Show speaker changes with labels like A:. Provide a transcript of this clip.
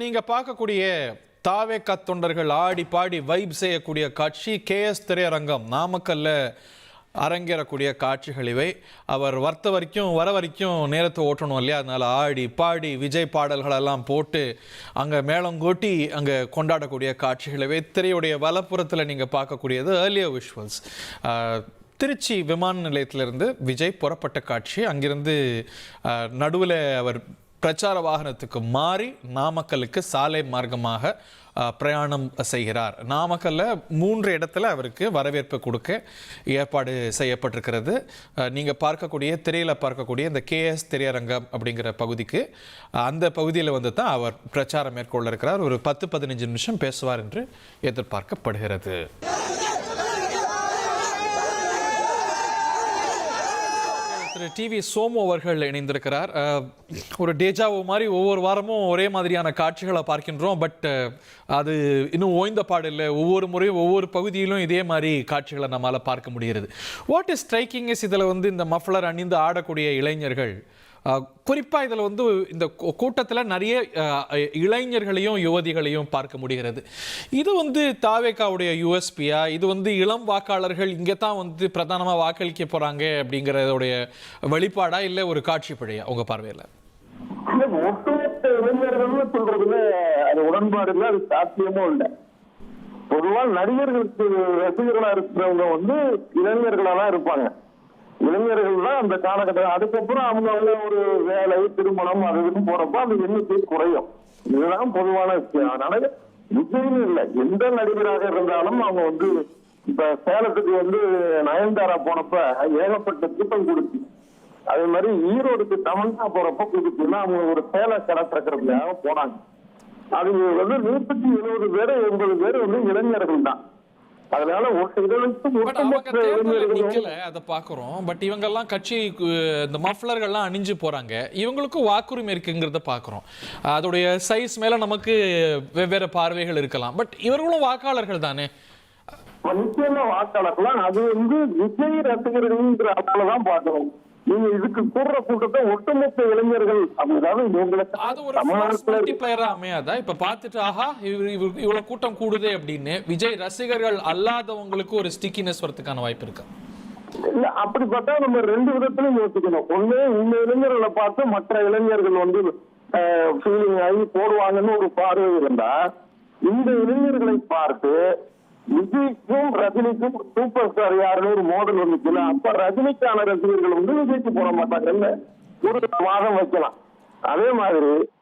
A: நீங்க பார்க்கக்கூடிய தாவேகா தொண்டர்கள் ஆடி பாடி வைப் செய்யக்கூடிய காட்சி கேஎஸ் திரையரங்கம் நாமக்கல்ல அரங்கேறக்கூடிய காட்சிகள் இவை. அவர் வர வரைக்கும் நேரத்தை ஓட்டணும் இல்லையா, அதனால ஆடி பாடி விஜய் பாடல்களெல்லாம் போட்டு அங்கே மேளங்கோட்டி அங்கே கொண்டாடக்கூடிய காட்சிகள் இவை. திரையுடைய வலப்புறத்தில் நீங்கள் பார்க்கக்கூடியது ஏர்லியர் விஷுவல்ஸ். திருச்சி விமான நிலையத்திலிருந்து விஜய் புறப்பட்ட காட்சி. அங்கிருந்து நடுவில் அவர் பிரச்சார வாகனத்துக்கு மாறி நாமக்கலுக்கு சாலை மார்க்கமாக பிரயாணம் செய்கிறார். நாமக்கல்ல 3 இடத்துல அவருக்கு வரவேற்பு கொடுக்க ஏற்பாடு செய்யப்பட்டிருக்கிறது. நீங்கள் திரையில் பார்க்கக்கூடிய இந்த கேஎஸ் திரையரங்கம் அப்படிங்கிற பகுதிக்கு, அந்த பகுதியில் வந்து தான் அவர் பிரச்சாரம் மேற்கொள்ள இருக்கிறார். ஒரு 10-15 நிமிஷம் பேசுவார் என்று எதிர்பார்க்கப்படுகிறது. டிவி சோமு அவர்கள் இணைந்திருக்கிறார். ஒரு டேஜாவோ மாதிரி ஒவ்வொரு வாரமும் ஒரே மாதிரியான காட்சிகளை பார்க்கின்றோம். பட் அது இன்னும் ஓய்ந்த பாடு இல்லை. ஒவ்வொரு முறையும் ஒவ்வொரு பகுதியிலும் இதே மாதிரி காட்சிகளை நம்மளால் பார்க்க முடிகிறது. வாட் இஸ் ஸ்ட்ரைக்கிங் இஸ் இதில் வந்து இந்த மஃப்ளர் அணிந்து ஆடக்கூடிய இளைஞர்கள், குறிப்பாக இதில் வந்து இந்த கூட்டத்தில் நிறைய இளைஞர்களையும் யுவதிகளையும் பார்க்க முடிகிறது. இது வந்து தாவேகாவுடைய யூஎஸ்பியா? இது வந்து இளம் வாக்காளர்கள் இங்கே தான் வந்து பிரதானமாக வாக்களிக்க போகிறாங்க அப்படிங்கிறதோடைய வெளிப்பாடா, இல்லை ஒரு காட்சி பிழையா உங்க பார்வையில்?
B: ஒட்டுமொத்த இளைஞர்கள் சொல்றதுல அது உடன்பாடு இல்லை, அது சாத்தியமும் இல்லை. பொதுவாக நடிகர்களுக்கு ரசிகர்களா இருக்கிறவங்க வந்து இளைஞர்களா தான் இருப்பாங்க. இளைஞர்கள் தான் அந்த காலகட்டம். அதுக்கப்புறம் அவங்க ஒரு வேலை, திருமணம் அதுன்னு போறப்போ அந்த எண்ணிக்கை குறையும். இதுதான் பொதுவான விஷயம். அதனால விஜய்னு இல்லை, எந்த நடிகராக இருந்தாலும் அவங்க வந்து இப்ப சேலத்துக்கு வந்து நயன்தாரா போனப்ப ஏகப்பட்ட கூட்டம் கொடுத்து, அதே மாதிரி ஈரோடுக்கு தமன்னா போறப்ப கொடுத்துன்னா அவங்க ஒரு சேலை கடை திறக்கிறதுக்காக போனாங்க. அது வந்து 170 பேர் 80 பேர் வந்து இளைஞர்கள் தான். அதனால
A: அதை பாக்குறோம். பட் இவங்கெல்லாம் கட்சி இந்த மஃப்ளர்கள்லாம் அணிஞ்சு போறாங்க, இவங்களுக்கும் வாக்குரிமை இருக்குங்கிறத பாக்குறோம். அதோடைய சைஸ் மேல நமக்கு வெவ்வேறு பார்வைகள் இருக்கலாம். பட் இவர்களும் வாக்காளர்கள் தானே.
B: நிச்சயமா வாக்காளர்கள். அது வந்து விஜய் ரசிகர்கள்ன்ற அளவுலதான் பாக்குறோம். நீங்க இதுக்கு கூடுற கூட்டத்தை ஒட்டுமொத்த இளைஞர்கள்
A: அமையாதா? இப்ப பாத்துட்டு ஆஹா இவ்வளவு கூட்டம் கூடுதே அப்படின்னு விஜய் ரசிகர்கள் அல்லாதவங்களுக்கு ஒரு ஸ்டிக்கினஸ் வரதுக்கான வாய்ப்பு இருக்கு.
B: இல்ல, அப்படி பார்த்தா நம்ம 2 விதத்திலும் யோசிக்கணும். ஒண்ணு, இந்த இளைஞர்களை பார்த்து மற்ற இளைஞர்கள் வந்து ஃபீலிங் ஆகி போடுவாங்கன்னு ஒரு பார்வை இருந்தா, இந்த இளைஞர்களை பார்த்து விஜய்க்கும் ரஜினிக்கும் சூப்பர் ஸ்டார் யாருன்னு ஒரு மோடல் வந்துச்சுன்னா, அப்ப ரஜினிக்கான ரசிகர்கள் வந்து விஜய்க்கு போட மாட்டாங்கன்னு ஒரு வாதம் வைக்கலாம். அதே மாதிரி